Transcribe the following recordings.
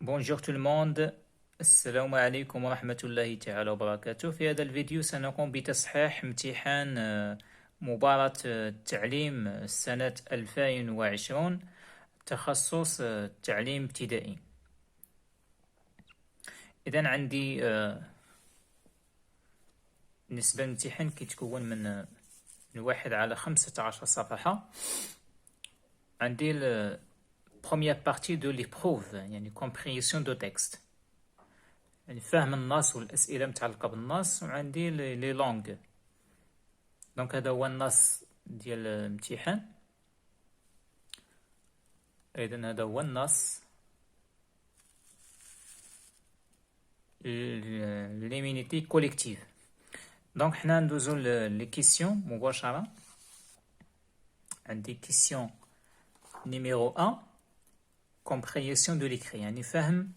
Bonjour tout le monde. السلام عليكم ورحمة الله تعالى وبركاته. في هذا الفيديو سنقوم بتصحيح امتحان مباراة التعليم سنة 2020 تخصص تعليم ابتدائي. إذن عندي بالنسبة للامتحان كيتكون من 1 على 15 صفحة. عندي première partie de l'épreuve يعني compréhension de texte يعني فهم النص والأسئلة متعلقة بالنص، وعندي لي لونغ. دونك هذا هو النص ديال الامتحان. إذن هذا هو النص ليمينيتي كوليكتيف. دونك حنا ندوزو لي كيسيون مباشرة. عندي كيسيون نيميرو 1 compréhension de l'écrit يعني فهم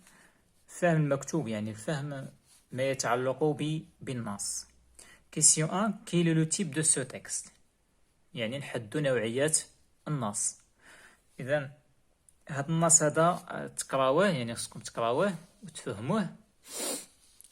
المكتوب، يعني فهم ما يتعلق بالنص. Question 1 quel est le type de ce texte؟ يعني نحدد نوعية النص. إذن هذا النص هذا تقراوه، يعني خصكم تقراوه وتفهموه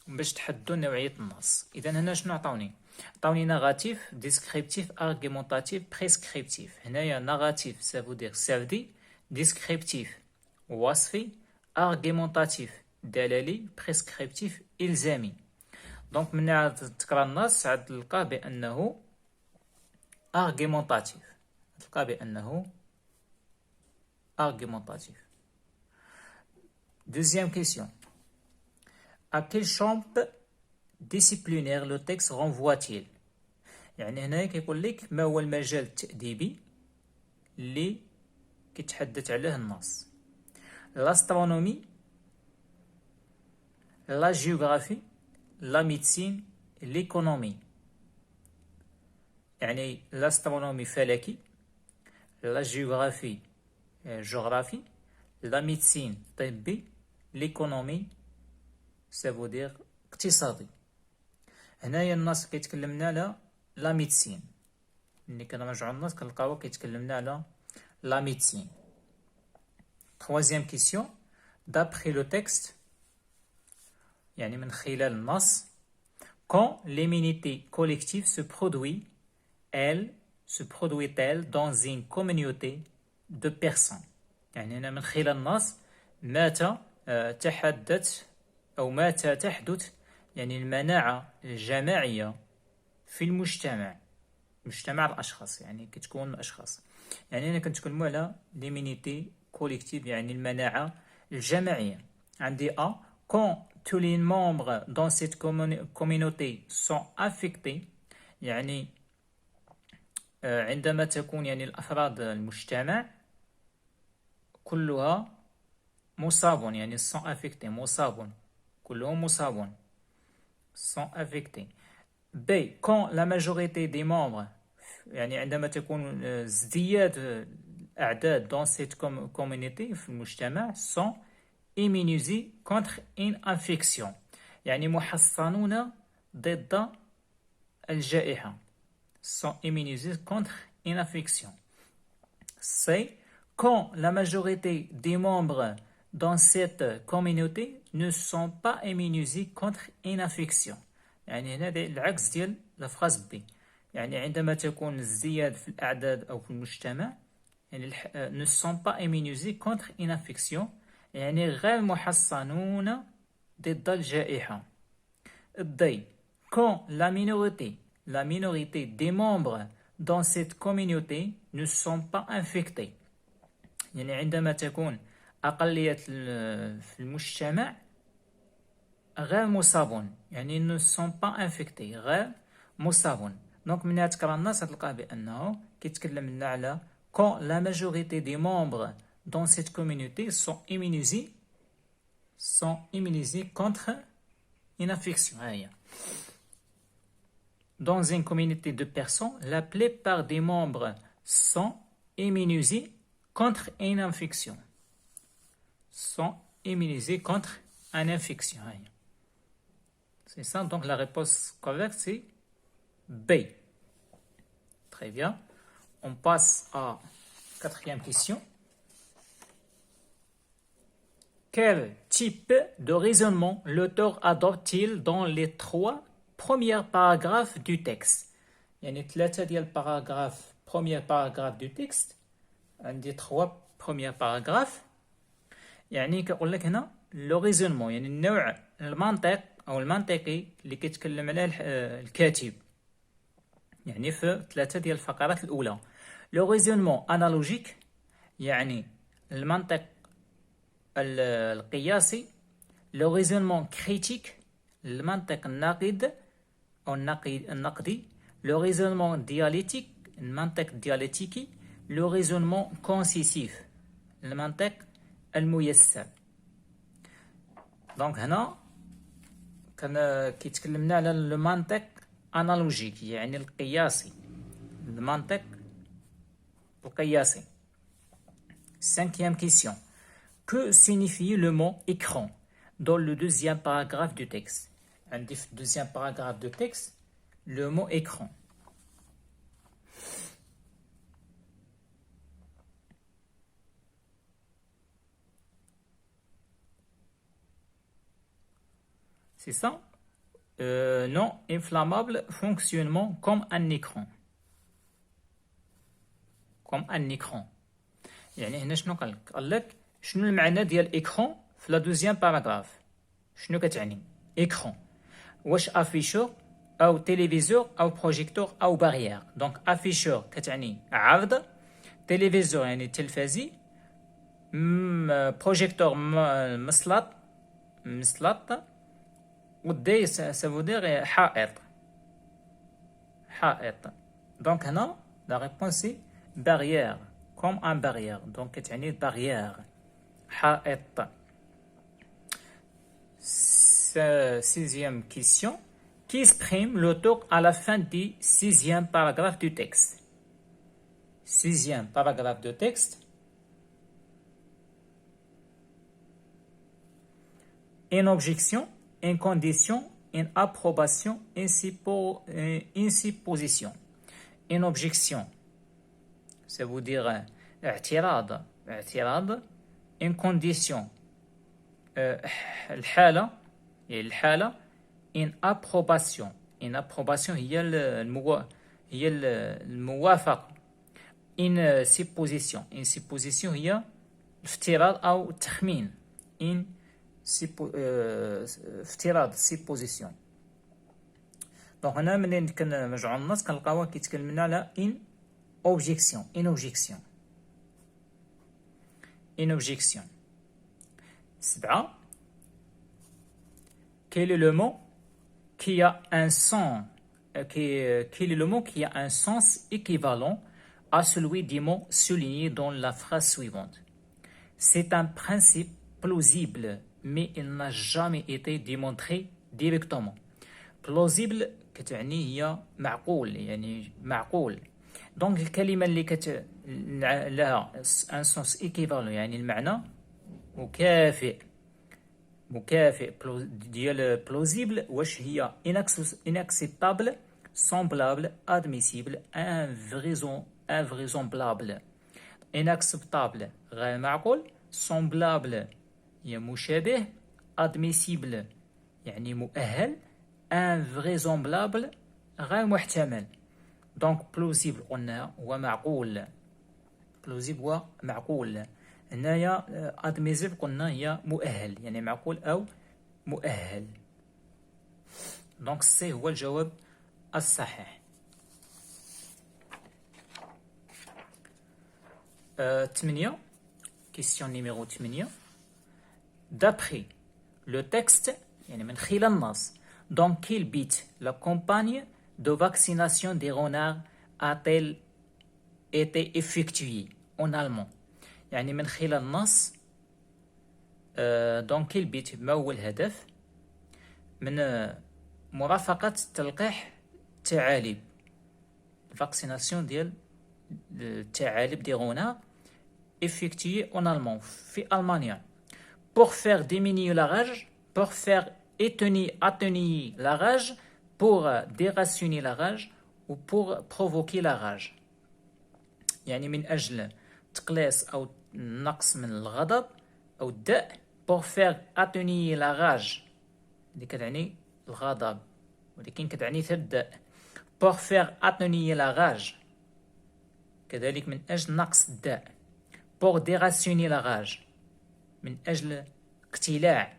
باش تحددوا نوعية النص. إذن هنا شنو عطاوني؟ عطاوني نغاتيف، ديسكريبتيف، ارغيمونتاتيف، بريسكريبتيف. هنايا نغاتيف سافودير سردي، ديسكريبتيف وصفي، ارغيمونتاتيف دلالي، بريسكريبتيف إلزامي. دونك من عاد تقرا النص عاد تلقى بأنه ارغيمونتاتيف، تلقى بأنه ارغيمونتاتيف. Deuxième question. À quel champ disciplinaire le texte renvoie-t-il؟ يعني هنا كيقول لك ما هو المجال التأديبي اللي كيتحدث عليه النص. l'astronomie, la géographie, la médecine, l'économie. يعني l'astronomie فلكي، la géographie جغرافي، la médecine طبي، l'économie ça veut dire اقتصادي. هنايا النص كيتكلمنا على لا ميديسين. ملي كنراجعو النص كنلقاو كيتكلمنا على لا ميديسين. Troisième question. D'après le texte يعني من خلال النص quand l'immunité collective se produit-elle dans une communauté de personnes؟ يعني هنا من خلال النص متى تحدث يعني المناعة الجماعية في المجتمع، مجتمع الأشخاص، يعني كتكون الأشخاص. يعني هنا كنتكلمو على ليمينيتي كوليكتيف يعني المناعة الجماعية. عندي أ quand tous les membres dans cette communauté sont affectés يعني عندما تكون يعني الأفراد المجتمع كلها مصابون، يعني sont affectés مصابون، كلهم مصابون sont affectés. B quand la majorité des membres يعني عندما تكون ازدياد الأعداد dans cette communauté في المجتمع sont immunisés contre une infection يعني محصنون ضد الجائحة sont immunisés contre une infection. C quand la majorité des membres dans cette communauté ne sont pas immunisés contre une infection يعني هنا العكس ديال الفراز بي، يعني عندما تكون الزيادة في الأعداد أو في المجتمع يعني ne sont pas immunisés contre une infection يعني غير محصنون ضد الجائحة. الضي quand la minorité des membres dans cette communauté ne sont pas infectés يعني عندما تكون أقلية في المجتمع غير مصابون يعني ne sont pas infectés غير مصابون. دونك من تقرا النص تلقاه بأنه كيتكلم لنا على quand la majorité des membres dans cette communauté sont immunisés contre une infection. Dans une communauté de personnes, la plupart des membres sont immunisés contre une infection. Sont immunisés contre une infection. C'est ça, donc la réponse correcte c'est B. Très bien. On passe à 4e question. Quelle type de raisonnement l'auteur adopte-t-il dans les 3 premiers paragraphes du texte. يعني 3 ديال paragraphes, premier paragraphe du texte, عندي 3 premiers paragraphes. يعني كنقول لك هنا لو ريزونمون، يعني النوع المنطق او المنطقي اللي كيتكلم عليه الكاتب، يعني في 3 ديال الفقرات الاولى. لو ريزونمون انالوجيك، يعني المنطق القياسي. لو ريزونمون كريتيك، المنطق الناقد او النقدي. لو ريزونمون دياليتيك، المنطق الدياليتيكي. لو ريزونمون كونسيسيف، المنطق الميسر. دونك هنا كان كيتكلمنا على المنطق انالوجيك، يعني القياسي، المنطق القياسي. Cinquième question. Que signifie le mot écran dans le deuxième paragraphe du texte? عندي في deuxième paragraphe du texte le mot écran. C'est ça? Non inflammable, fonctionnement comme un écran. Comme un écran. يعني هنا شنو قال لك؟ قال لك شنو المعنى ديال ايكرون في لا دوزيام باراغراف. شنو كتعني ايكرون؟ واش افيشور او تيليفيزور او بروجيكتور او باريير؟ دونك افيشور كتعني عرض، تيليفيزور يعني تلفزي، بروجيكتور مسلط، ودي سافودير حائط. دونك هنا لا ريبونس سي باريير، comme un barrière. Donc كتعني barrière، حائط. Sixième question. Qui exprime l'auteur à la fin du 6e paragraphe du texte? 6e paragraphe de texte. Une objection, une condition, une approbation, une supposition. Une objection, ça veut dire اعتراض. une condition الحالة، une approbation هي الموافقة. une supposition هي افتراض أو التخمين. افتراض supposition. دونك هنا ملي كنرجعو للنص كنلقاوها كيتكلمنا على une objection. Une objection. 7. Quel est le mot qui a un sens équivalent à celui du mot souligné dans la phrase suivante? C'est un principe plausible, mais il n'a jamais été démontré directement. Plausible كتعني هي معقول، يعني معقول. دونك الكلمة اللي لها ان سونس ايكيفالون، يعني المعنى مكافئ ديال بلوزيبل، واش هي inacceptable, semblable, admissible, invraisemblable. inacceptable غير معقول، semblable هي مشابه، admissible يعني مؤهل، invraisemblable غير محتمل. دونك بلوزيبل قلنا هو معقول، هنايا ادميزيبل قلنا هي مؤهل، يعني معقول او مؤهل. دونك سي هو الجواب الصحيح. 8 question numéro 8. D'après le texte، يعني من خلال النص، dans quel but la campagne de vaccination des renards a-t-elle été effectuée en allemand؟ يعني من خلال النص dans quel but، ما هو الهدف من مرافقة تلقيح الثعالب، فاكسيناسيون ديال الثعالب دي غونار effectuée en allemand في ألمانيا. pour faire diminuer la rage، pour faire atténuer la rage، pour dérationner la rage ou pour provoquer la rage. يعني من أجل تقليص أو نقص من الغضب أو الداء، pour faire atténuer la rage اللي كتعني الغضب ولكن كتعني حتى الداء pour faire atténuer la rage كذلك من أجل نقص الداء pour déraciner la rage من أجل اقتلاع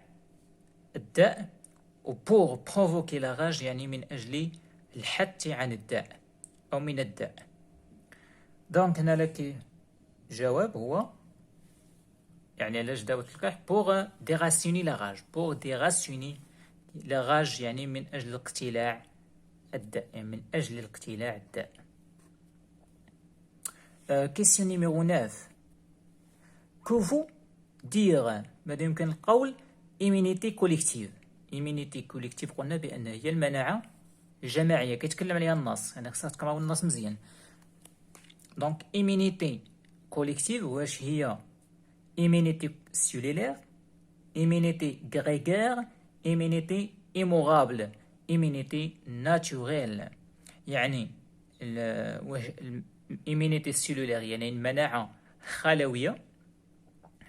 الداء و pour provoquer la rage يعني من أجل الحث عن الداء أو من الداء. دونك هنا لك جواب هو يعني علاش داوت القح pour déraciner la rage pour déraciner la rage يعني من أجل اقتلاع الداء يعني من أجل اقتلاع الداء. question numéro 9 que vous dire ماذا يمكن القول immunité collective. immunité collective قلنا بأن هي المناعة الجماعية كيتكلم عليها النص يعني خصها تقراو النص مزيان. دونك immunité collective واش هي immunité cellulaire immunité grégaire immunité immorable immunité naturelle. يعني immunité cellulaire يعني المناعة خلوية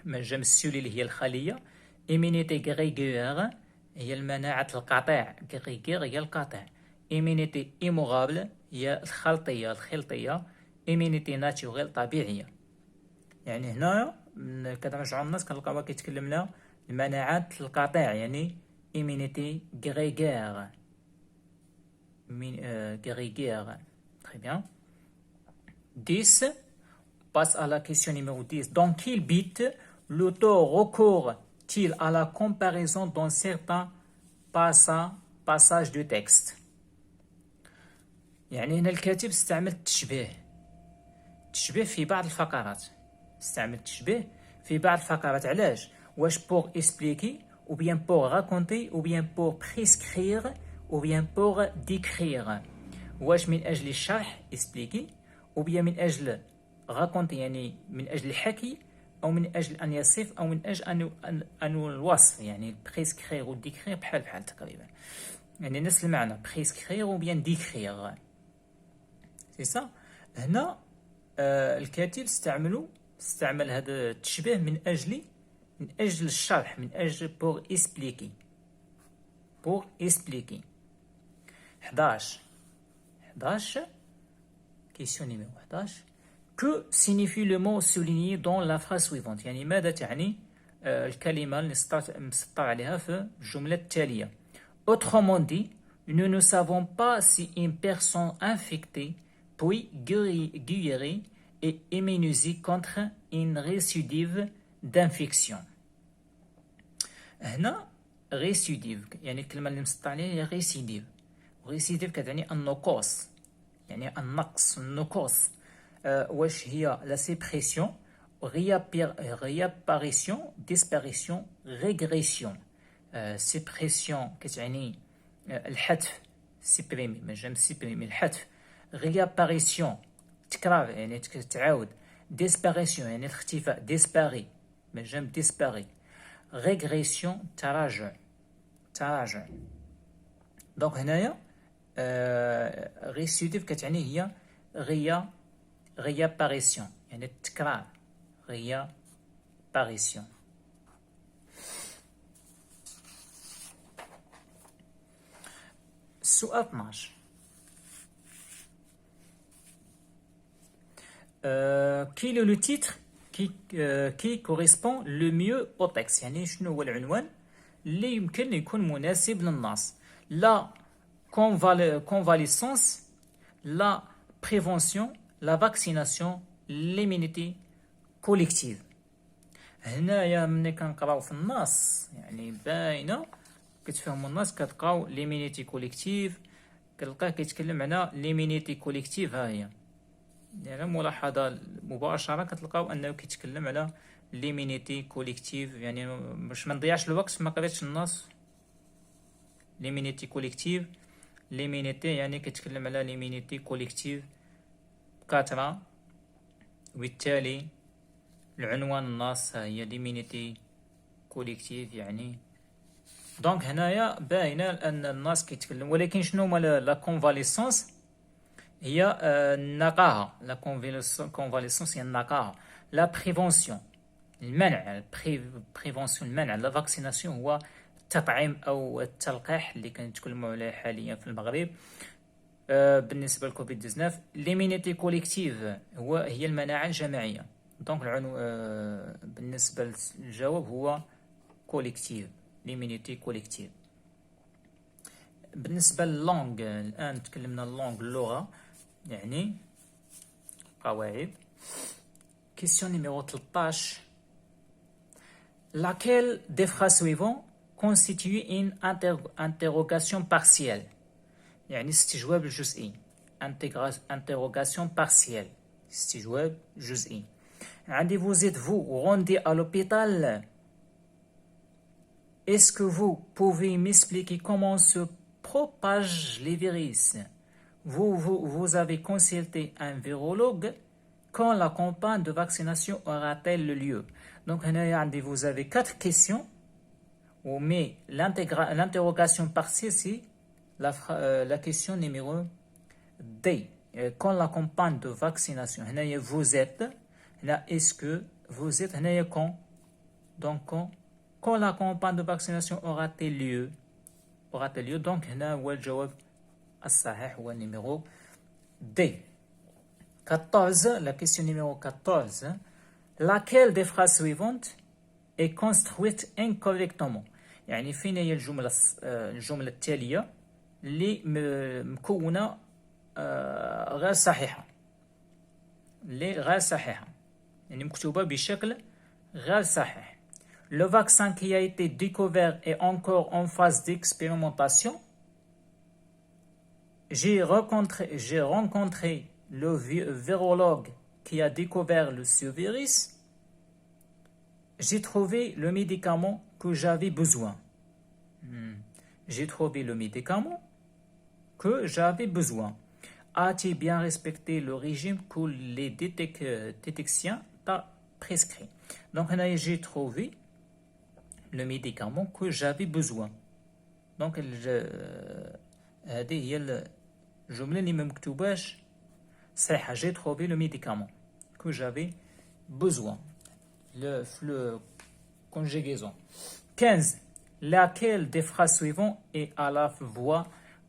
من جمع السلول هي الخلية. immunité grégaire هي المناعة القطيع grégaire هي القطيع. immunité immorable هي الخلطية. immunité naturelle طبيعية. يعني هنا كترجعوا الناس كنلقاوها كيتكلم لنا المناعات القطيع يعني immunité grégaire. grégaire. Très bien. 10. Passe à la question numéro 10. Dans quel but l'auteur recourt-t-il à la comparaison dans certains passages du texte؟ يعني هنا الكاتب استعمل التشبيه في بعض الفقرات. علاش؟ واش pour expliquer ou bien pour raconter ou bien pour prescrire ou bien pour décrire. واش من أجل الشرح expliquer ou bien من أجل raconter يعني من أجل الحكي أو من أجل أن يصف أو من أجل أن الوصف يعني prescrire و décrire بحال تقريبا يعني نفس المعنى prescrire ou bien décrire. c'est ça. هنا الكاتب استعمل هذا التشبيه من أجل الشرح من أجل pour expliquer. 11. question numéro 11. Que signifie le mot souligné dans la phrase suivante؟ يعني ماذا تعني الكلمة اللي مسطر عليها في الجملة التالية. Autrement dit, nous ne savons pas si une personne infectée peut guérir et immuniser contre une récidive d'infection. هنا récidive يعني الكلمة اللي مسطر عليها هي récidive كتعني النقص يعني النقص النقص. واش هي la suppression réapparition disparition régression. suppression كتعني الحذف supprimer من جمع supprimer الحذف. réapparition تكرار يعني تعاود. disparition يعني الاختفاء dispari من جمع dispari. régression تراجع. دونك هنايا récidive كتعني هي réapparition يعني التكرار réapparition. السؤال 12. Quel est le titre qui correspond le mieux au texte؟ يعني شنو هو العنوان اللي يمكن يكون مناسب للنص؟ la convalescence, la prévention, la vaccination, l'immunité collective. هنايا ملي كنقراو في النص يعني باينه كتفهموا النص كتلقاو ليمينيتي كوليكتيف كتلقاه كيتكلم على ليمينيتي كوليكتيف. ها هي يعني ملاحظه مباشره كتلقاو انه كيتكلم على ليمينيتي كوليكتيف يعني باش ما نضيعش الوقت ما قريتش النص. ليمينيتي كوليكتيف ليمينيتي يعني كيتكلم على ليمينيتي كوليكتيف بكثرة وبالتالي العنوان النص هي ليمينيتي كوليكتيف يعني. دونك هنايا باينه ان الناس كيتكلم ولكن شنو هما لا كونفاليسونس هي النقاهه. لا كونفاليسونس هي النقاهه. لا بريفونسيون المنع بريفونسيون المنع لا فاكسيناسيون هو التطعيم او التلقيح اللي كنتكلموا عليه حاليا في المغرب بالنسبه للكوفيد 19. ليمينيتي كوليكتيف هي المناعه الجماعيه. دونك بالنسبه للجواب هو كوليكتيف، ليمينيتي كوليكتيف. بالنسبه لللونغ الان تكلمنا اللغه يعني قواعد. Question numéro 13. Laquelle des phrases suivantes constitue une interrogation partielle؟ يعني استجواب الجزئي. Interrogation partielle. استجواب جزئي. عندي vous êtes-vous rendu à l'hôpital? Est-ce que vous pouvez m'expliquer comment se propagent les virus? Vous avez consulté un virologue? Quand la campagne de vaccination aura-t-elle lieu? Donc, vous avez 4 questions, mais l'interrogation partielle, c'est la question numéro D. Quand la campagne de vaccination, vous êtes, est-ce que vous êtes, quand? Donc, quand la campagne de vaccination aura-t-elle lieu? Donc, le jawab الصحيح هو numéro D. 14, la question numéro 14. Laquelle des phrases suivantes est construite incorrectement؟ يعني فين هي الجملة التالية اللي مكونة غير صحيحة، يعني مكتوبة بشكل غير صحيح. Le vaccin qui a été découvert est encore en phase d'expérimentation. J'ai rencontré le virologue qui a découvert ce virus. J'ai trouvé le médicament que j'avais besoin. J'ai trouvé le médicament que j'avais besoin. As-tu bien respecté le régime que les détections t'ont prescrit? Donc, j'ai trouvé le médicament que j'avais besoin. Donc, هذه هي الجملة اللي ما مكتوباش صحيحة. J'ai trouvé le médicament que j'avais besoin. Le conjugaison. 15. Laquelle des phrases suivantes est à la voix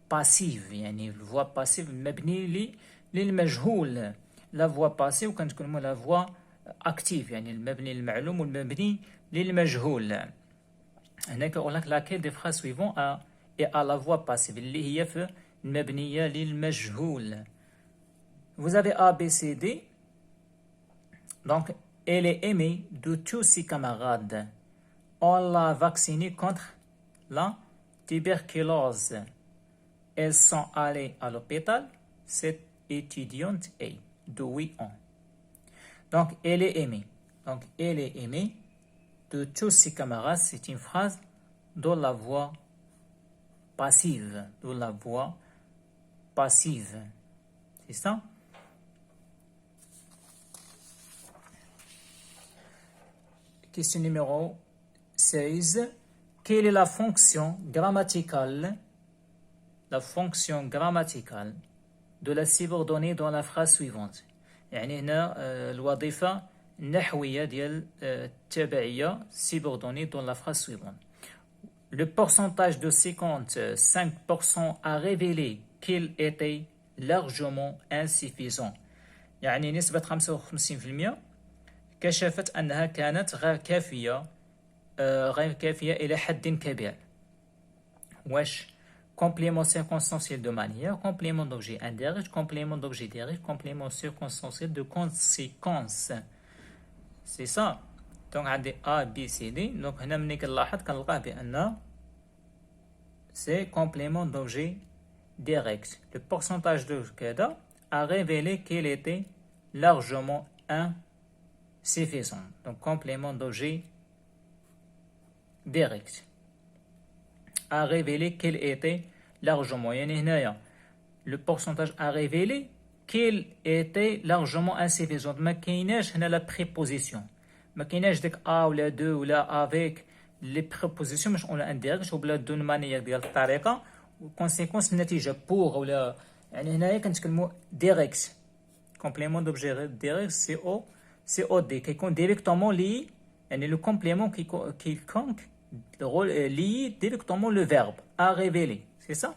passive؟ يعني الvoix passive مبني للمجهول. La voix passive وكنتكلموا la voix active يعني المبني للمعلوم والمبني للمجهول. هنا كنقول لك laquelle des phrases suivantes et à la voix passive اللي هي في المبنية للمجهول. Vous avez A, B, C, D. Donc, elle est aimée de tous ses camarades. On l'a vaccinée contre la tuberculose. Elles sont allées à l'hôpital. Cette étudiante est de 8 ans. Donc, elle est aimée. Donc, elle est aimée de tous ses camarades. C'est une phrase de la voix passive. De la voix passive. C'est ça? Question numéro 16. Quelle est la fonction grammaticale de la subordonnée dans la phrase suivante؟ يعني هنا الوظيفة النحوية ديال التبعية subordonnée dans la phrase suivante. Le pourcentage de 55% a révélé qu'il était largement insuffisant. يعني نسبة 55% كشفت أنها كانت غير كافية إلى حد كبير. واش complément circonstanciel de manière, complément d'objet indirect, complément d'objet direct, complément circonstanciel de conséquence. C'est ça. Donc عندي A, B, C, D. Donc هنا ملي كنلاحظ كنلقاه بأن c'est complément d'objet direct. Le pourcentage de كذا a révélé qu'il était largement insuffisant. Donc complément d'objet direct a révélé qu'il était largement. يعني هنايا le pourcentage a révélé qu'il était largement insuffisant. ما كايناش هنا la préposition. ما كايناش ديك a ولا de ولا avec les prépositions باش نقولوا indirect وبلا دون مانيير ديال الطريقه وكونسيكونس النتيجه بوغ ولا يعني هنايا كنتكلموا ديريكت. complément d'objet direct سي او دي كيكون ديريكتومون لي le complément quelconque lié directement le verbe à révéler. C'est ça?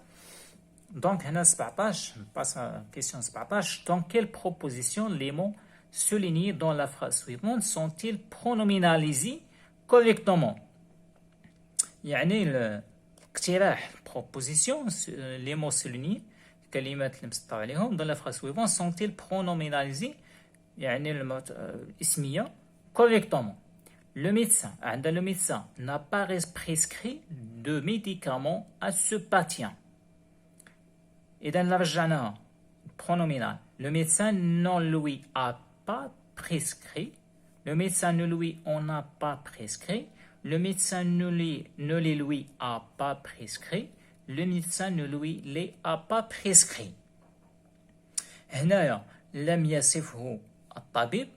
Donc, on a 17, on passe à la question 17. Dans quelle proposition les mots soulignés dans la phrase suivante sont-ils pronominalisés correctement? يعني اقتراح proposition les mots soulignés الكلمات اللي مسطر عليهم dans la phrase suivante sont-ils pronominalisés يعني الاسمية correctement. Le médecin n'a pas prescrit de médicaments à ce patient. إذا رجعناها pronominal. Le médecin ne lui a pas prescrit. Le médecin ne lui en a pas prescrit. Le médecin ne les lui a pas prescrit. Le médecin ne lui les a pas prescrit. هنايا لم يصفه الطبيب.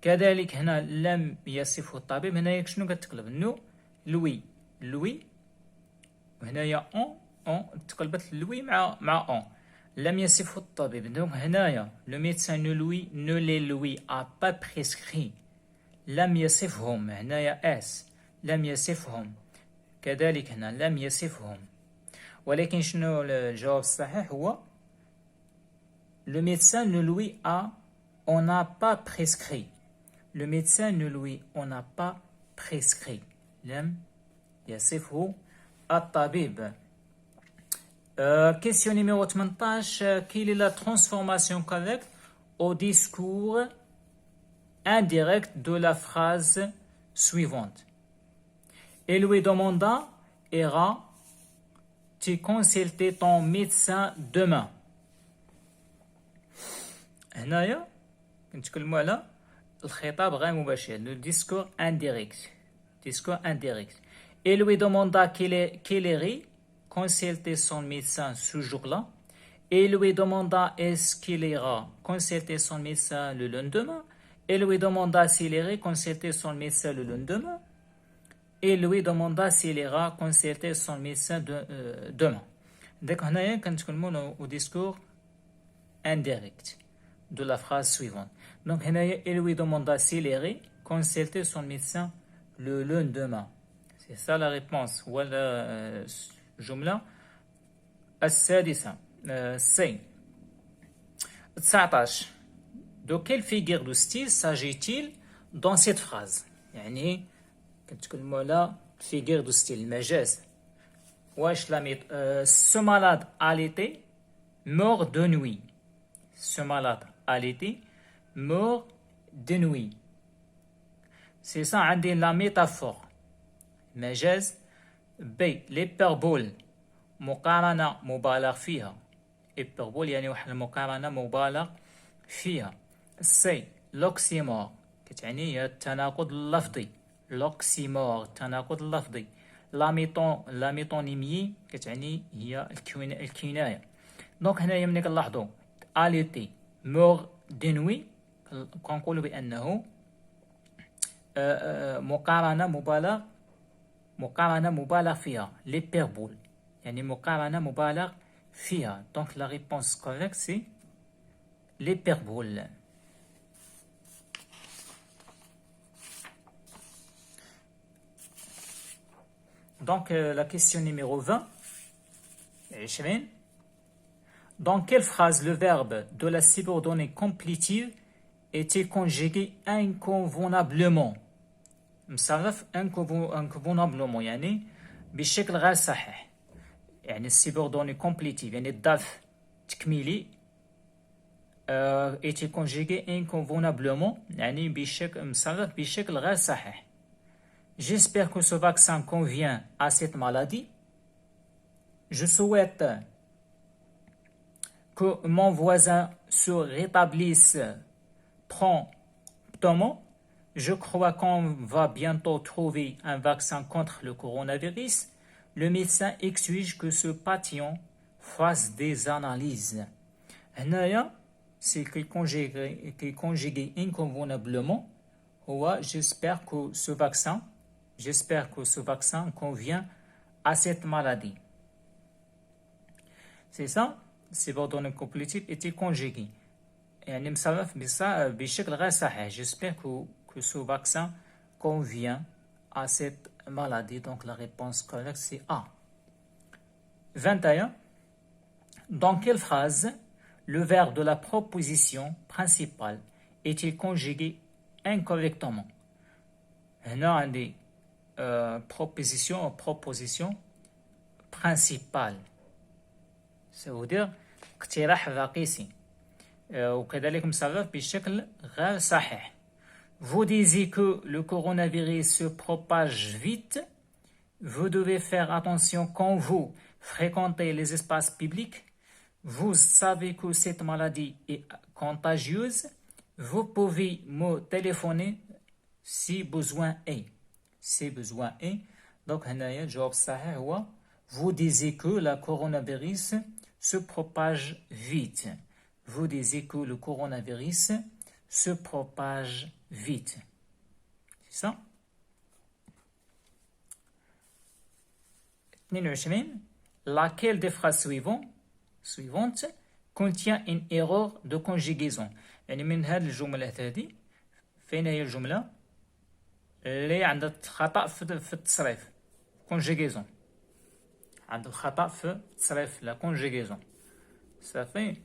كذلك هنا لم يصفه الطبيب. هنايا شنو كتقلب؟ نو لوي وهنايا اون تقلبت لوي مع اون. لم يصفه الطبيب. دونك هنايا لو ميدسان نو لي لوي ا با بريسكري. لم يصفهم هنايا اس لم يصفهم. كذلك هنا لم يصفهم. ولكن شنو الجواب الصحيح هو le médecin ne lui on n'a pas prescrit. Le médecin ne lui on n'a pas prescrit. لم يصفه الطبيب. Question numéro 18. Quelle est la transformation correcte au discours indirect de la phrase suivante? Il lui demanda, iras-tu consulter ton médecin demain? هنايا كنتكلموا على الخطاب غير مباشر. Le discours indirect. Il lui demanda qu'il irait consulter son médecin ce jour-là. Il lui demanda est-ce qu'il ira consulter son médecin le lendemain. Il lui demanda s'il irait consulter son médecin le lendemain. Il lui demanda s'il ira consulter son médecin demain. Donc, هنايا كنتكلموا au discours indirect de la phrase suivante. Donc, هنايا il lui demanda s'il irait consulter son médecin le lendemain. C'est ça la réponse. Voilà الجملة السادسة. C. 19. De quelle figure de style s'agit-il dans cette phrase? يعني كنتكلموا على figure de style مجاز. واش ce malade allaitait mort de nuit. Ce malade allaitait mort de nuit. C'est ça عندي la métaphore مجاز. B. l'hyperbole مقارنة مبالغ فيها. hyperbole يعني واحد المقارنة مبالغ فيها. C. l'oxymore كتعني هي التناقض اللفظي. l'oxymore التناقض اللفظي. la métonymie كتعني هي الكناية. دونك هنايا ملي كنلاحظوا allaiter mort de nuit كنقولوا بأنه مقارنة مبالغ فيها. l'hyperbole يعني مقارنة مبالغ فيها. Donc la réponse correcte c'est l'hyperbole. Donc la question numéro 20. Dans quelle phrase le verbe de la subordonnée complétive est-il conjugué inconvenablement? مصرف inconvenablement يعني بشكل غير صحيح. يعني السيبوردوني كومبليتيف يعني الظرف تكميلي est conjugué inconvenablement يعني مصرف بشكل غير صحيح. J'espère que ce vaccin convient à cette maladie. Je souhaite que mon voisin se rétablisse promptement. Je crois qu'on va bientôt trouver un vaccin contre le coronavirus. Le médecin exige que ce patient fasse des analyses. هنايا c'est qui conjugué inconvenablement. J'espère que ce vaccin convient à cette maladie. C'est ça? subordonné complétif est conjugué. يعني مصرف بشكل غير صحيح. J'espère que que ce vaccin convient à cette maladie. Donc la réponse correcte c'est A. 21. Dans quelle phrase le verbe de la proposition principale est-il conjugué incorrectement? هنا عندي proposition principale. Ça veut dire اقتراح رئيسي وكذلك مصرف بشكل غير صحيح. Vous disiez que le coronavirus se propage vite. Vous devez faire attention quand vous fréquentez les espaces publics. Vous savez que cette maladie est contagieuse. Vous pouvez me téléphoner si besoin est. Si besoin est. Donc, le jawab sahih هو vous disiez que le coronavirus se propage vite. Vous disiez que le coronavirus se propage vite. C'est ça? 22. Laquelle des phrases suivantes contient une erreur de conjugaison? يعني من هذه الجملة هذه فين هي الجملة اللي عندها خطأ في التصريف conjugaison. عندها خطأ في التصريف la conjugaison. صافي.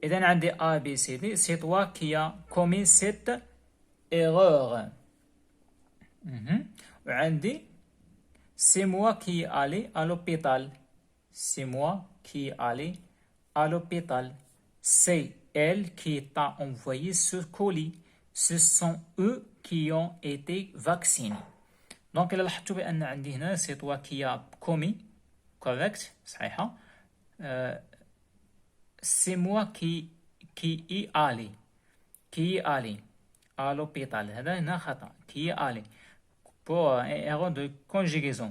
إذا عندي A, B, C, D. C'est toi qui as commis cette erreur. وعندي c'est moi qui est allé à l'hôpital. C'est moi qui est allé à l'hôpital. C'est elle qui t'a envoyé ce colis. Ce sont eux qui ont été vaccinés. Donc, إلا لاحظتوا بأن عندي هنا c'est toi qui a commis. Correct. صحيحة. C'est moi qui est allé. Qui est allé à l'hôpital. هذا هنا خطأ. Qui est allé. Pour une erreur de conjugaison.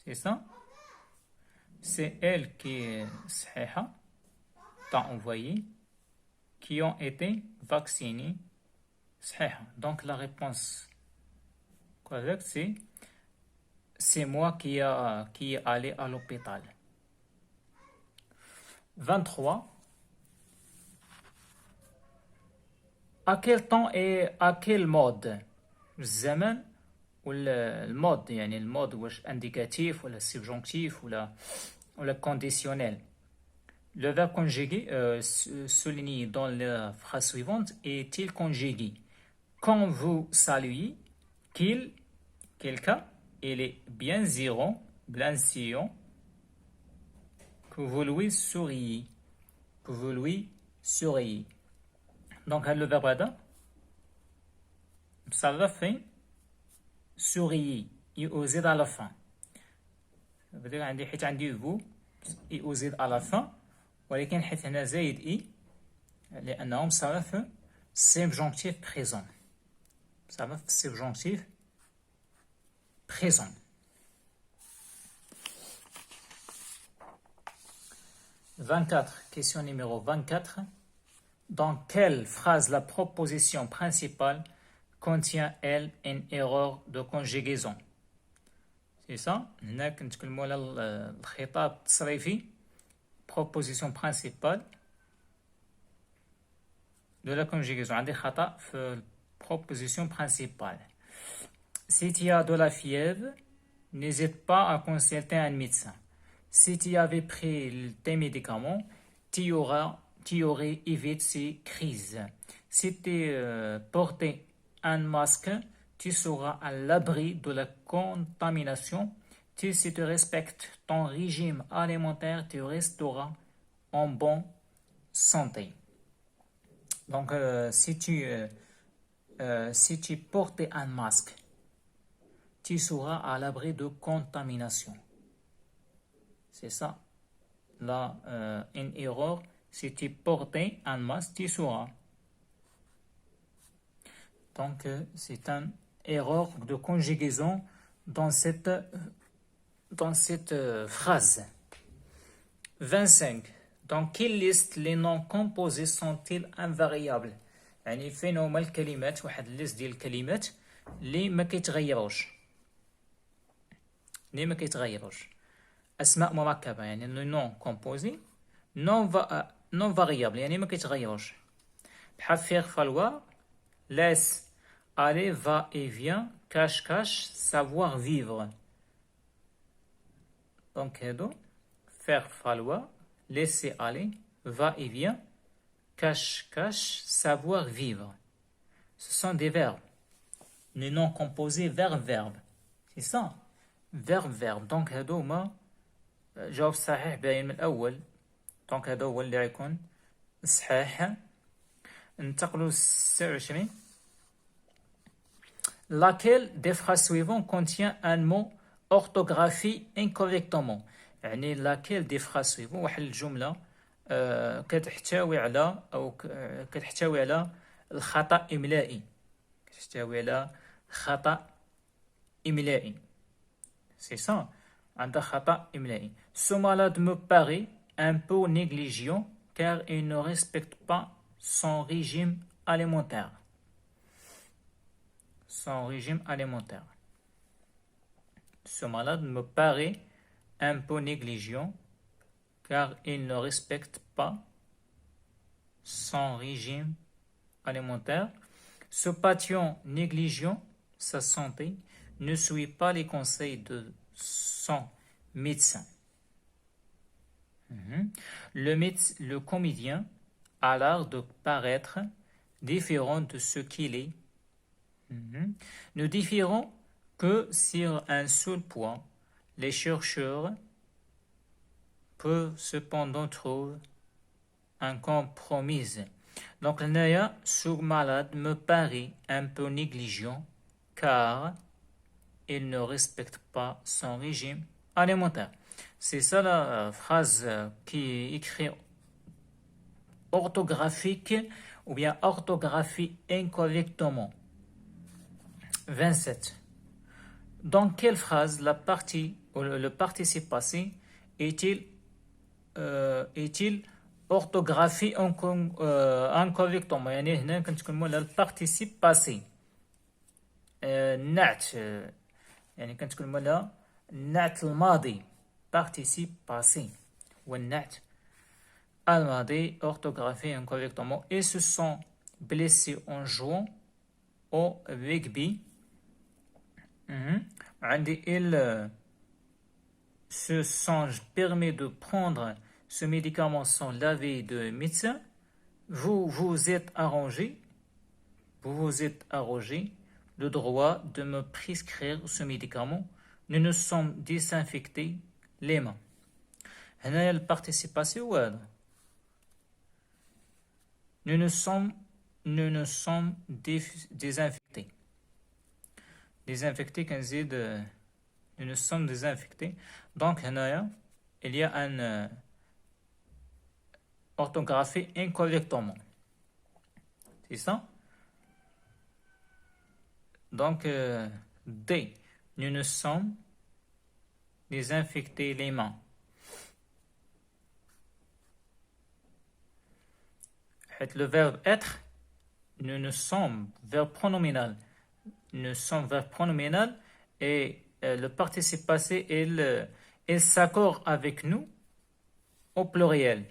C'est ça? C'est elle qui est صحيحة. T'a envoyé. Qui ont été vaccinés. صحيحة. Donc la réponse correcte c'est moi qui est allé à l'hôpital. 23. À quel temps et à quel mode الزمن ولا المود يعني المود واش indicatif ولا subjonctif ولا conditionnel. Le verbe conjugué souligné dans la phrase suivante est-il conjugué quand vous saluez quelqu'un, il est bien zéro, blanchissant, que vous lui souriez. Que vous lui souriez. Donc, le verbe هذا مصرف في souriez يزيد à la fin. Ça veut dire عندي حيت عندي vous يزيد à la fin ولكن حيت هنا زايد إي لأنه مصرف في subjonctif présent. مصرف في subjonctif présent. 24. Question numéro 24. Dans quelle phrase la proposition principale contient-elle une erreur de conjugaison? C'est ça. هنا كنتكلموا على الخطاب التصريفي proposition principale de la conjugaison. عندي خطأ في proposition principale. Si tu as de la fièvre, n'hésite pas à consulter un médecin. Si tu avais pris tes médicaments, tu aurais évité ces crises. Si tu portais un masque, tu seras à l'abri de la contamination. Si tu respectes ton régime alimentaire, tu resteras en bonne santé. Donc, si tu portais un masque, tu seras à l'abri de contamination. C'est ça. Là, une erreur. Si tu portais un masque, tu seras. Donc, c'est une erreur de conjugaison dans cette phrase. 25. Dans quelle liste les noms composés sont-ils invariables؟ يعني فين هما الكلمات واحد الليست ديال الكلمات اللي ما كيتغيروش اسماء مركبه يعني لو نون كومبوزي نون فاريابل يعني ما كيتغيروش faire falloir, laisse aller, va et vient, cache, savoir vivre. Donc, faire falloir, laisser aller, va et vient, cache, savoir vivre. Ce sont des verbes. Les noms composés verbe. C'est ça. Verbe. Donc, هادو هما جواب صحيح باين من الأول. دونك هذا هو اللي غيكون صحيح. ننتقلوا 26. Laquelle des phrases suivantes contient un mot orthographié incorrectement. يعني laquelle des phrases suivantes واحد الجملة كتحتوي على أو كتحتوي على الخطأ إملائي. كتحتوي على خطأ إملائي. C'est ça. عندها خطأ إملائي. Ce malade me paraît un peu négligent car il ne respecte pas son régime alimentaire. Son régime alimentaire. Ce malade me paraît un peu négligent car il ne respecte pas son régime alimentaire. Ce patient négligent sa santé ne suit pas les conseils de son médecin. Le comédien a l'art de paraître différent de ce qu'il est. Nous différons que sur un seul point. Les chercheurs peuvent cependant trouver un compromis. Donc, Naya, ce malade me paraît un peu négligent car il ne respecte pas son régime alimentaire. C'est ça la phrase qui est écrite orthographique ou bien orthographie incorrectement. 27. Dans quelle phrase la partie ou le participe passé est-il orthographié incorrectement؟ يعني هنا كنتكلموا على البارتيسيب باسي. النعت يعني كنتكلموا على النعت الماضي participe passé والنعت الماضي orthographié incorrectement. Ils se sont blessés en jouant au rugby. Ils se sont permis de prendre ce médicament sans l'avis de médecin. Vous vous êtes arrogé le droit de me prescrire ce médicament. Nous nous sommes désinfectés les mains. هنا البارتيسيباسيون وهذا nous nous sommes désinfectés. Désinfectés كنزيد nous nous sommes désinfectés. Donc هنايا il y a un orthographie incorrectement. C'est ça? Donc D, nous nous sommes désinfectés les mains. Le verbe être, nous nous sommes, verbe pronominal. Nous sommes verbe pronominal et le participe passé, il s'accorde avec nous au pluriel.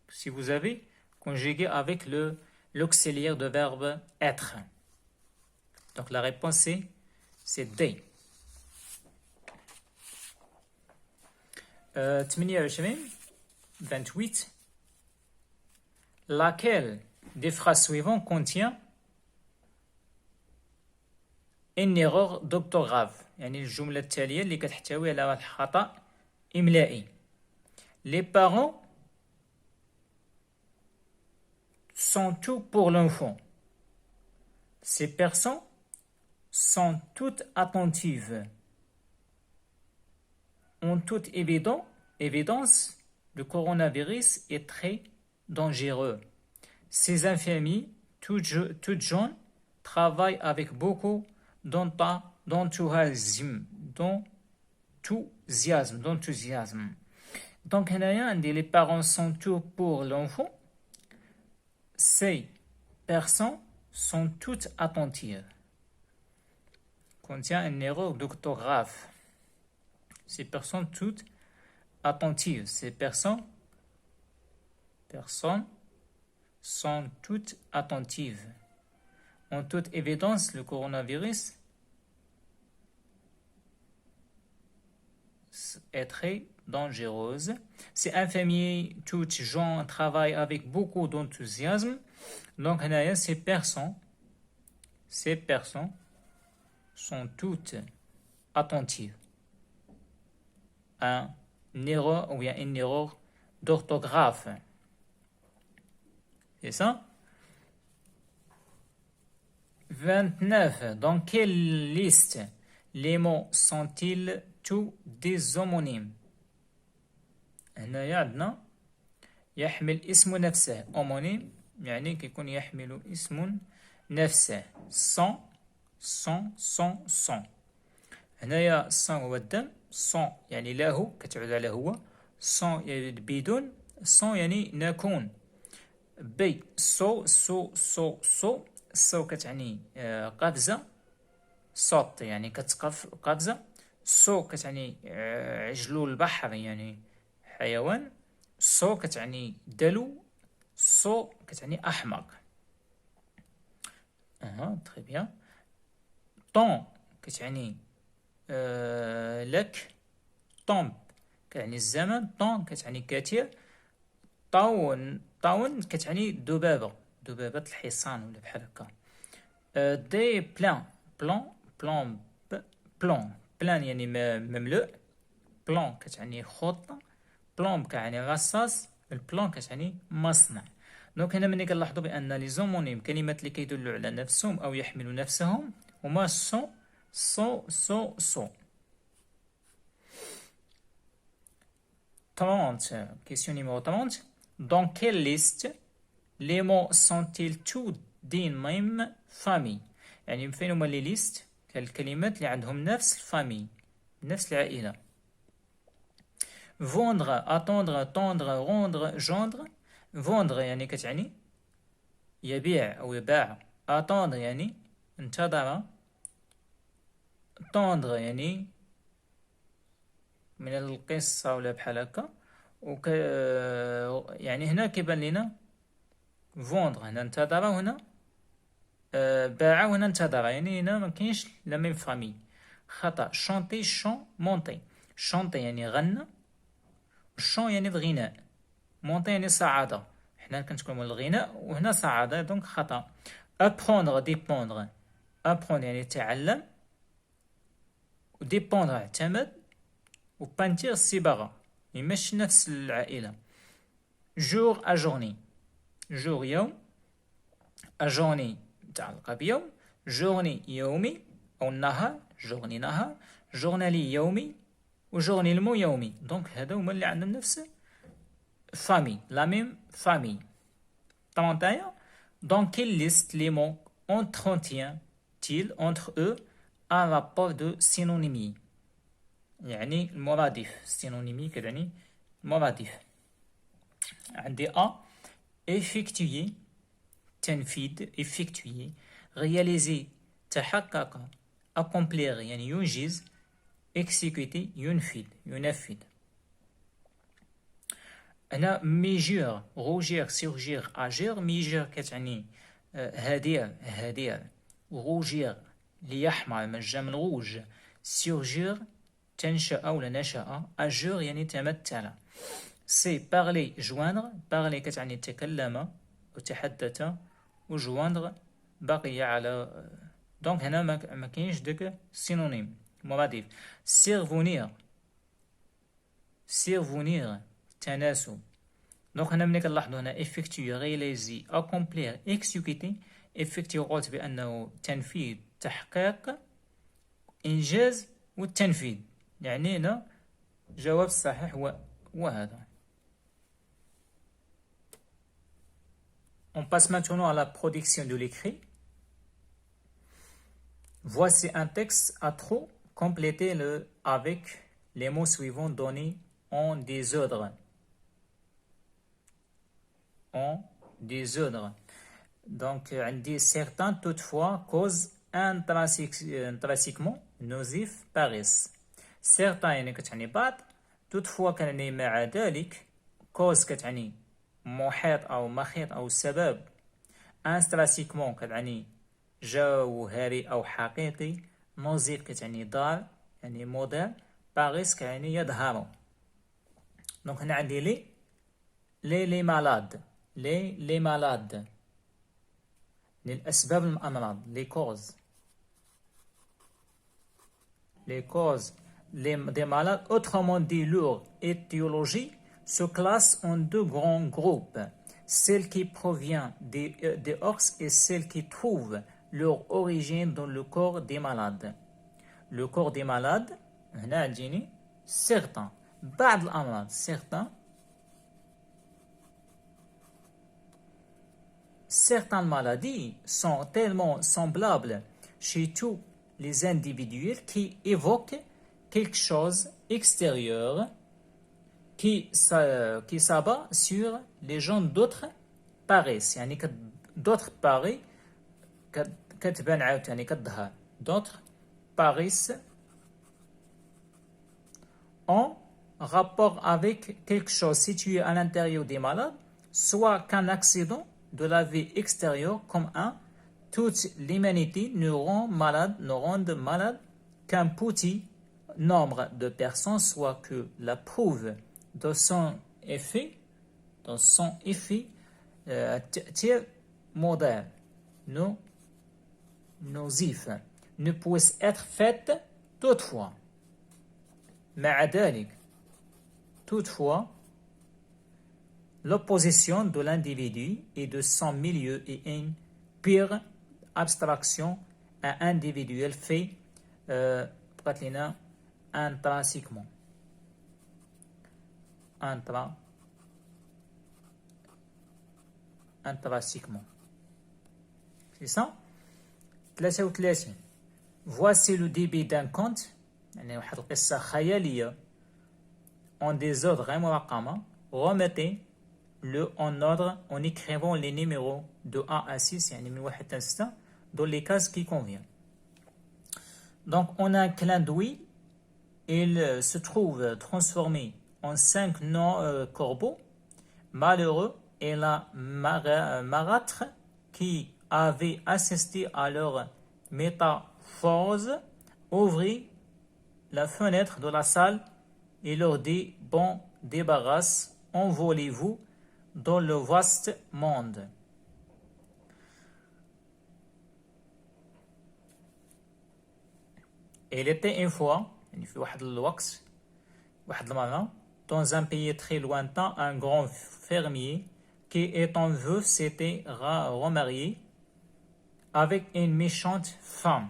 Si vous avez conjugué avec l'auxiliaire de verbe être. Donc la réponse c'est D. 28. Laquelle des phrases suivantes contient une erreur d'orthographe؟ يعني الجملة التالية اللي كتحتوي على الخطأ إملائي. Les parents sont tout pour l'enfant. Ces personnes sont toutes attentives. En toute évidence, le coronavirus est très dangereux. Ces infirmiers, toutes jeunes, travaillent avec beaucoup d'enthousiasme. Donc, les parents sont tout pour l'enfant. Ces personnes sont toutes attentives. Contient une erreur d'orthographe. Ces personnes toutes attentives. Ces personnes sont toutes attentives. En toute évidence, le coronavirus est très dangereuse. Ces infirmiers, tous gens travaillent avec beaucoup d'enthousiasme. Donc, ces personnes sont toutes attentives. Un erreur ou bien une erreur d'orthographe. C'est ça? 29. Dans quelle liste les mots sont-ils tous des homonymes؟ هنا عندنا يحمل اسم نفسه homonyme يعني كيكون يحمل اسم نفسه sans هنايا sans هو الدم sans يعني له كتعود على هو sans يعني بدون sans يعني نكون بي سو كتعني قفزة صوت يعني كتقف قفزة سو كتعني عجلو البحر يعني حيوان سو كتعني دلو سو كتعني أحمق تري بيان طون كتعني لك طومب كتعني الزمن طون كتعني كثير طاون كتعني دبابة الحصان ولا بحال هكا دي بلان يعني مملوء بلان كتعني خطة بلومب كتعني غصاص البلان كتعني مصنع دونك هنا ملي كنلاحظوا بان لي زومونيم كلمات اللي كيدلوا على نفسهم او يحملوا نفسهم هما سو 30 question numéro 30 dans quelle liste les mots sont-ils tous d'une même famille يعني فين هما لي ليست الكلمات اللي عندهم نفس الفامي نفس العائلة vendre attendre tendre rendre gendre vendre يعني كتعني يبيع أو يباع attendre يعني انتظر tendre يعني من القصة ولا بحال هكا يعني هنا كيبان لينا vendre هنا انتظر وهنا باع وهنا انتظر يعني هنا ما كاينش لا ميم فامي خطأ شونتي شون مونتي شونتي يعني غنى شون يعني الغناء مونتي يعني صعادة حنا كنتكلموا الغناء وهنا صعادة دونك خطأ ابخوندغ ديبوندغ ابخوندغ يعني تعلم وديبوندغ اعتمد وبانتير الصباغة يعني ماشي نفس العائلة جور اجورني جور يوم اجورني متعلقة بيوم جورني يومي أو النهار جورني نهار جورنالي يومي وجورني المو يومي دونك هذا هما اللي عندهم نفس famille la même famille 31 dans quelle liste les mots entretient-il entre eux un rapport de synonymie يعني المرادف synonymie كتعني مرادف عندي A effectuer تنفيذ effectuer réaliser تحقق accomplir يعني ينجز exécuter ينفذ هنا ميجور روجير سيرجير اجير ميجور كتعني هدير روجير ليحمر من جا من روج سيرجير تنشأ ولا نشأ اجير يعني تمثل سي بارلي جواندر بارلي كتعني تكلم وتحدث وجواندر بقي على دونك هنا ما كاينش داك سينونيم مرادف سيرفونير تناسب دونك هنا ملي كنلاحظوا هنا افكتوي رياليزي اكومبلير اكسيكوتي افكتوي قلت بانه تنفيذ تحقيق انجاز والتنفيذ يعني هنا جواب الصحيح هو هذا. On passe maintenant à la production de l'écrit. Voici un texte à trop compléter avec les mots suivants donnés en désordre. Donc, on dit certains toutefois causent intrinsèquement nocif paresse. Certains يعني كتعني بعض toutefois كتعني مع ذلك cause كتعني محيط أو محيط أو سبب انستراسيكمون كتعني جوهري أو حقيقي، نوزيف كتعني دار يعني موديل، باريس كيعني يظهر. دونك هنا عندي لي مالاد، لي مالاد للأسباب الأمراض، لي كوز des malades. Autrement dit, leur étiologie se classe en deux grands groupes, celle qui provient des ox et celle qui trouve leur origine dans le corps des malades. Le corps des malades, هنا عندي certains بعض الأمراض certaines maladies sont tellement semblables chez tous les individus qui évoquent quelque chose extérieur qui s'abat sur les gens d'autres paris. يعني d'autres paris كتبان عاوتاني كتظهر d'autres paris en rapport avec quelque chose situé à l'intérieur des malades, soit qu'un accident de la vie extérieure comme toute l'humanité ne rend malade qu'un petit nombre de personnes, soit que la preuve de son effet modèle nocif ne puisse être faite toutefois. Toutefois, l'opposition de l'individu et de son milieu est une pure abstraction à individuel fait intrinsèquement. C'est ça? 33. Voici le début d'un conte. يعني واحد القصة خيالية en des ordres مرقمة. Remettez-le en ordre en écrivant les numéros de 1 à 6 يعني من 1 à 6 dans les cases qui conviennent. Donc on a un clin d'œil. Il se trouve transformé en 5 corbeaux malheureux et la marâtre qui avait assisté à leur métamorphose ouvrit la fenêtre de la salle et leur dit: bon débarras, envolez-vous dans le vaste monde. Il était une fois, dans un pays très lointain, un grand fermier qui, étant veuf, s'était remarié avec une méchante femme.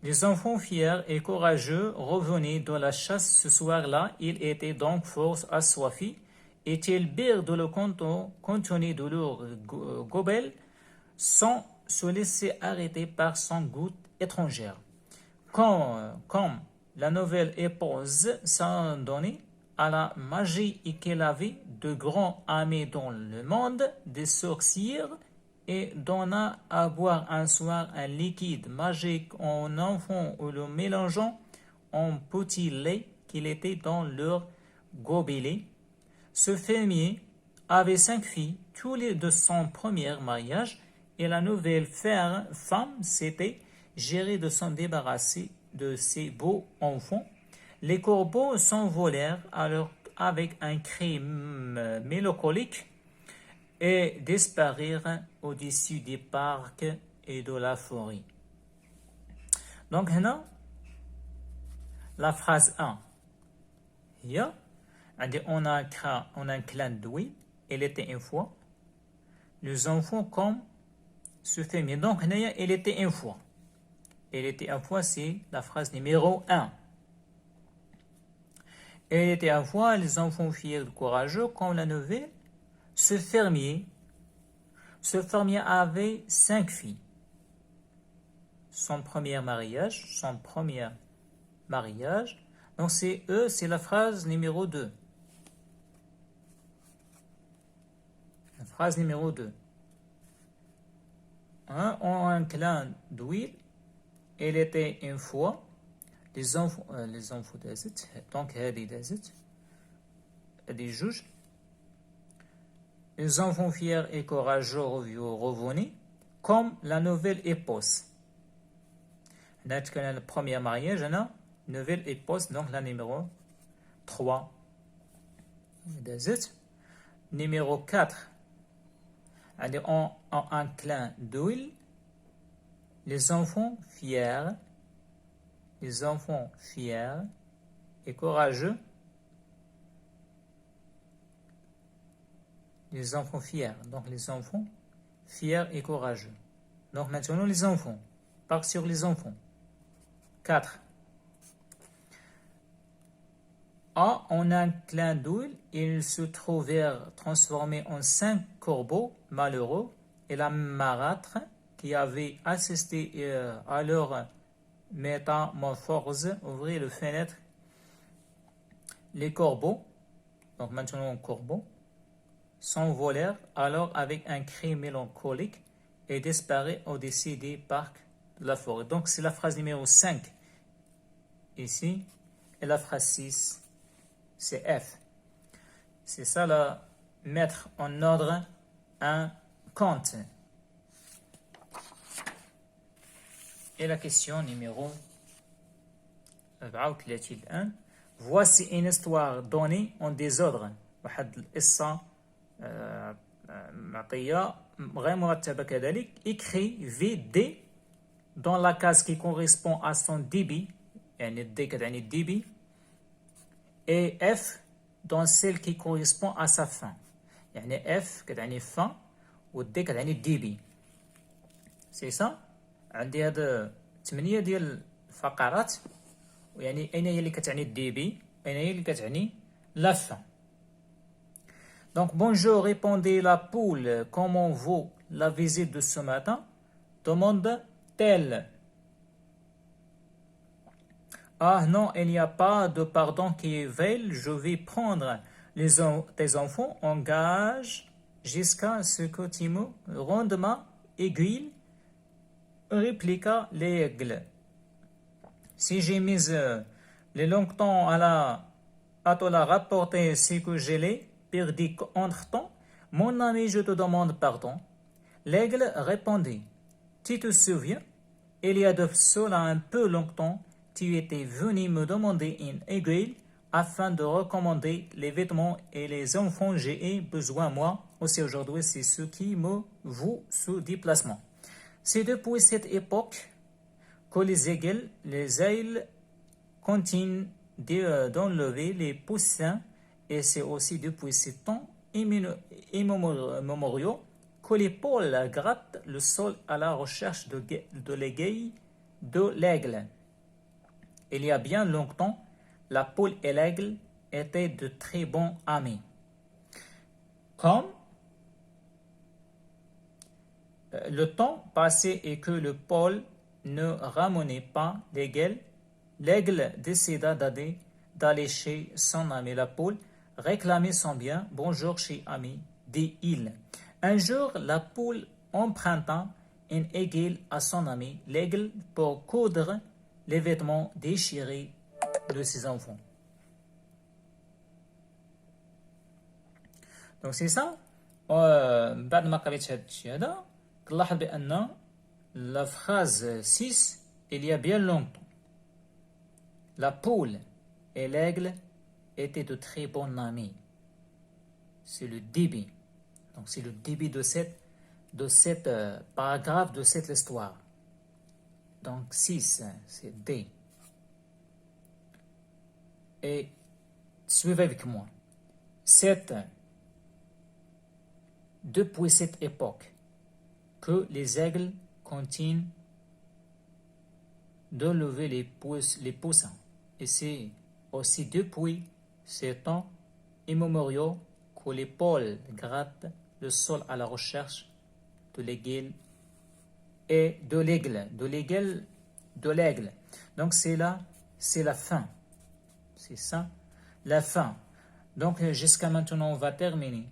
Les enfants fiers et courageux revenaient de la chasse ce soir-là. Ils étaient donc fort assoiffés et ils birent de le contenu de leur gobel sans se laisser arrêter par son goût étrangère. Comme la nouvelle épouse s'en donnait à la magie et qu'elle avait de grands amis dans le monde des sorciers, et donna à boire un soir un liquide magique en enfant ou le mélangeant en petit lait qu'il était dans leur gobelet. Ce fermier avait 5 filles, tous les de son premier mariage, et la nouvelle femme s'était gérée de s'en débarrasser de ses beaux enfants. Les corbeaux s'envolèrent alors avec un cri mélancolique et disparirent au-dessus des parcs et de la forêt. Donc, la phrase 1. On a un clin d'œil. Il était une fois. Les enfants comme ce fermier. Donc, il était une fois. Il était une fois, c'est la phrase numéro 1. Il était une fois les enfants fiers et courageux comme la nouvelle. Ce fermier avait 5 filles. Son premier mariage. Donc c'est la phrase numéro 2. La phrase numéro 2. On a un clin d'œil. Il était une fois les enfants دازت. Donc هذه دازت. هذه جوج. les enfants fiers et courageux revenaient comme la nouvelle épouse. Le premier mariage, nouvelle épouse, donc la numéro 3. Numéro 4. En un clin d'œil, les enfants fiers et courageux, les enfants fiers, donc les enfants fiers et courageux. Donc maintenant les enfants, part sur les enfants. 4. En un clin d'œil, ils se trouvèrent transformés en 5 corbeaux malheureux et la marâtre qui avait assisté à leur métamorphose ouvrit les fenêtres. Les corbeaux, donc maintenant corbeaux, s'envolèrent alors avec un cri mélancolique et disparurent au-dessus des parcs de la forêt. Donc c'est la phrase numéro 5 ici, et la phrase 6 c'est F. C'est ça, là, mettre en ordre un compte. Et la question numéro 34. Voici une histoire donnée en désordre. واحد القصة معطية غير مرتبة كذلك. Écrit VD dans la case qui correspond à son débit. يعني D كتعني débit. Et F dans celle qui correspond à sa fin. يعني F كتعني fin و D كتعني débit. C'est ça. عندي هاد 8 ديال الفقرات ويعني أين هي اللي كتعني الديبي أين هي اللي كتعني la fin. Donc bonjour, répondait la poule, comment vaut la visite de ce matin? Demande-t-elle. Ah non, il n'y a pas de pardon qui veille, je vais prendre tes enfants en gage jusqu'à ce que tu me rendes ma aiguille, répliqua l'aigle. Si j'ai mis les longs temps à te la rapporter ce que je l'ai perdu entre-temps, mon ami, je te demande pardon. L'aigle répondit, tu te souviens, il y a de cela un peu longtemps, tu étais venu me demander une aiguille afin de recommander les vêtements et les enfants j'ai besoin moi. Aussi aujourd'hui, c'est ce qui me vaut ce déplacement. C'est depuis cette époque que les aigles continuent d'enlever les poussins et c'est aussi depuis ces temps immémoriaux que les pôles grattent le sol à la recherche de l'aiguille de l'aigle. Il y a bien longtemps, la poule et l'aigle étaient de très bons amis. Comme le temps passait et que le pôle ne ramenait pas l'aigle, l'aigle décida d'aller chez son ami la poule, réclamer son bien. Bonjour, chez ami, dit-il. Un jour, la poule emprunta une aiguille à son ami, l'aigle, pour coudre les vêtements déchirés de ses enfants. Donc c'est ça. بعد ما قريت هذا الشيء هذا كنلاحظ بأن la phrase 6 il y a bien longtemps la poule et l'aigle étaient de très bons amis. C'est le début. Donc c'est le début de cette paragraphe, de cette histoire. Donc 6, c'est D. Et suivez avec moi. 7. Depuis cette époque que les aigles continuent de lever les poussins. Et c'est aussi depuis ces temps immémoriaux que les pôles grattent le sol à la recherche de l'aigle et de l'aigle. Donc c'est la fin. C'est ça, la fin. Donc jusqu'à maintenant, on va terminer